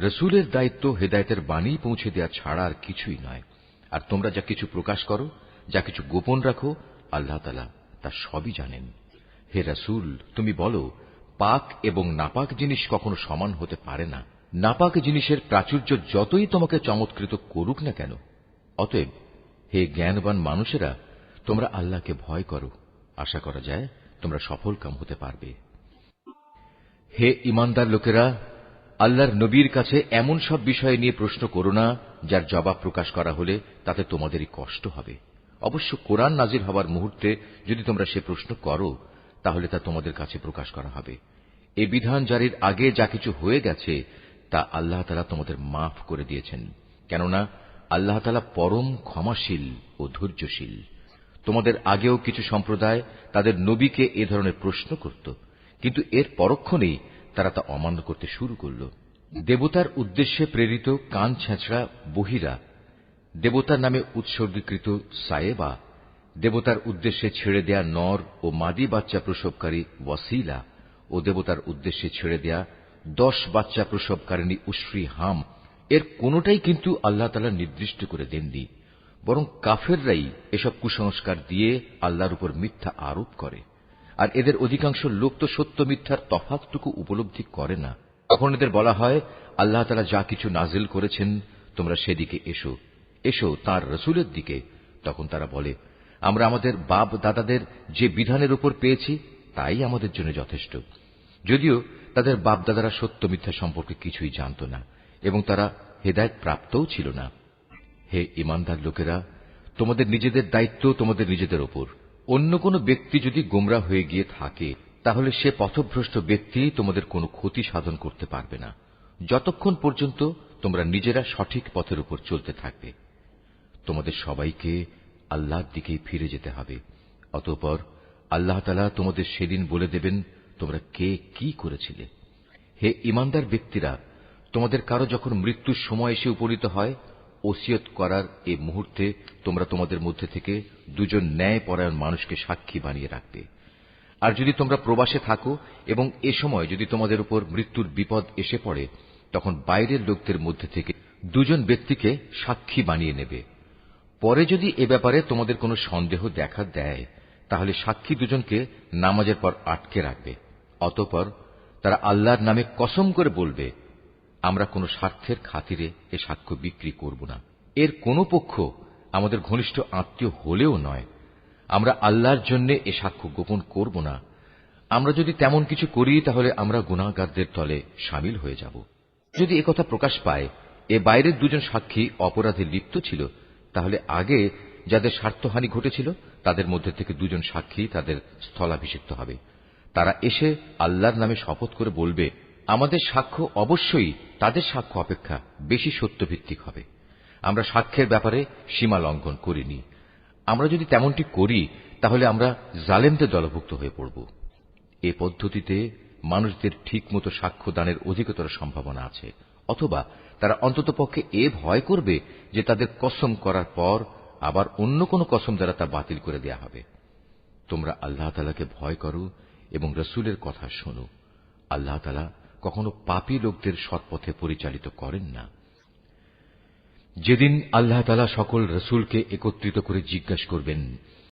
রসুলের দায়িত্ব হেদায়েতের বাণী পৌঁছে দেওয়া ছাড়া আর কিছুই নয়। আর তোমরা যা কিছু প্রকাশ করো, যা কিছু গোপন রাখো, আল্লাহ তাআলা তা সবই জানেন। হে রসুল, তুমি বলো, পাক এবং নাপাক জিনিস কখনো সমান হতে পারে না। নাপাক জিনিসের প্রাচুর্য যতই তোমাকে চমৎকৃত করুক না কেন। অতএব হে জ্ঞানবান মানুষেরা, তোমরা আল্লাহকে ভয় করো। আশা করা যায় তোমরা সফলকাম হতে পারবে। হে ঈমানদার লোকেরা, আল্লাহর নবীর কাছে এমন সব বিষয় নিয়ে প্রশ্ন করো না যার জবাব প্রকাশ করা হলে তাতে তোমাদেরই কষ্ট হবে। অবশ্য কোরআন নাজিল হওয়ার মুহূর্তে যদি তোমরা সে প্রশ্ন করো, তাহলে তা তোমাদের কাছে প্রকাশ করা হবে। এ বিধান জারির আগে যা কিছু হয়ে গেছে তা আল্লাহ তাআলা তোমাদের মাফ করে দিয়েছেন, কেননা আল্লাহ তাআলা পরম ক্ষমাশীল ও ধৈর্যশীল। তোমাদের আগেও কিছু সম্প্রদায় তাদের নবীকে এ ধরনের প্রশ্ন করত, কিন্তু এর পরক্ষণেই তারা তা অমান্য করতে শুরু করল। দেবতার উদ্দেশ্যে প্রেরিত কান ছেঁচড়া বহিরা, দেবতার নামে উৎসর্গীকৃত সায়েবা, দেবতার উদ্দেশ্যে ছেড়ে দেয়া নর ও মাদি বাচ্চা প্রসবকারী ওয়াসিলা ও দেবতার উদ্দেশ্যে ছেড়ে দেয়া 10 বাচ্চা প্রসবকারিণী উশরি হাম, এর কোনটাই কিন্তু আল্লাহ তাআলা নির্দিষ্ট করে দেননি, বরং কাফেররাই এসব কুসংস্কার দিয়ে আল্লাহর উপর মিথ্যা আরোপ করে। আর এদের অধিকাংশ লোক তো সত্য মিথ্যার তফাৎটুকু উপলব্ধি করে না। তখন এদের বলা হয়, আল্লাহ তাআলা যা কিছু নাজিল করেছেন তোমরা সেদিকে এসো, এসো তাঁর রসুলের দিকে। তখন তারা বলে, আমরা আমাদের বাপ দাদাদের যে বিধানের উপর পেয়েছি তাই আমাদের জন্য যথেষ্ট। যদিও তাদের বাপ দাদারা সত্য মিথ্যা সম্পর্কে কিছুই জানত না এবং তারা হেদায়েত প্রাপ্তও ছিল না। হে ঈমানদার লোকেরা, তোমাদের নিজেদের দায়িত্ব তোমাদের নিজেদের ওপর। অন্য কোন ব্যক্তি যদি গোমরাহ হয়ে গিয়ে থাকে, তাহলে সে পথভ্রষ্ট ব্যক্তি তোমাদের কোনো ক্ষতি সাধন করতে পারবে না, যতক্ষণ পর্যন্ত তোমরা নিজেরা সঠিক পথের উপর চলতে থাকবে। তোমাদের সবাইকে আল্লাহর দিকেই ফিরে যেতে হবে। অতঃপর আল্লাহ তাআলা তোমাদের সেদিন বলে দেবেন তোমরা কে কি করেছিলে। হে ঈমানদার ব্যক্তিরা, তোমাদের কারো যখন মৃত্যুর সময় এসে উপনীত হয়, ওসিয়ত করার এ মুহূর্তে তোমরা তোমাদের মধ্যে থেকে 2 জন ন্যায়পরায়ণ মানুষকে সাক্ষী বানিয়ে রাখবে। আর যদি তোমরা প্রবাসে থাকো এবং এ সময় যদি তোমাদের উপর মৃত্যুর বিপদ এসে পড়ে, তখন বাইরের লোকদের মধ্যে থেকে 2 জন ব্যক্তিকে সাক্ষী বানিয়ে নেবে। পরে যদি এ ব্যাপারে তোমাদের কোনো সন্দেহ দেখা দেয়, তাহলে সাক্ষী 2 জনকে নামাজের পর আটকে রাখবে। অতঃপর তারা আল্লাহর নামে কসম করে বলবে, আমরা কোনো স্বার্থের খাতিরে এ সাক্ষ্য বিক্রি করব না। এর কোনো পক্ষ আমাদের ঘনিষ্ঠ আত্মীয় হলেও নয়। আমরা আল্লাহর জন্য এ সাক্ষ্য গোপন করব না। আমরা যদি তেমন কিছু করি তাহলে আমরা গুনাহগারদের দলে শামিল হয়ে যাব। যদি একথা প্রকাশ পায় এ বাইরের 2 জন সাক্ষী অপরাধে লিপ্ত ছিল, তাহলে আগে যাদের স্বার্থহানি ঘটেছিল তাদের মধ্যে থেকে 2 জন সাক্ষী তাদের স্থলাভিষিক্ত হবে। তারা এসে আল্লাহর নামে শপথ করে বলবে, আমাদের সাক্ষ্য অবশ্যই তাদের সাক্ষ্য অপেক্ষা বেশি সত্যভিত্তিক হবে। আমরা সাক্ষ্যের ব্যাপারে সীমা লঙ্ঘন করিনি। আমরা যদি তেমনটি করি তাহলে আমরা জালেমদের দলভুক্ত হয়ে পড়ব। এ পদ্ধতিতে মানুষদের ঠিকমতো সাক্ষ্য দানের অধিকতর সম্ভাবনা আছে, অথবা তারা অন্ততপক্ষে এ ভয় করবে যে তাদের কসম করার পর আবার অন্য কোন কসম দ্বারা তা বাতিল করে দেয়া হবে। তোমরা আল্লাহ তাআলাকে ভয় করো এবং রসুলের কথা শোনো। আল্লাহ তাআলা কখনো পাপী লোকদের সৎপথে পরিচালিত করেন না। যেদিন আল্লাহ তাআলা সকল রসুলকে একত্রিত করে জিজ্ঞাসা করবেন,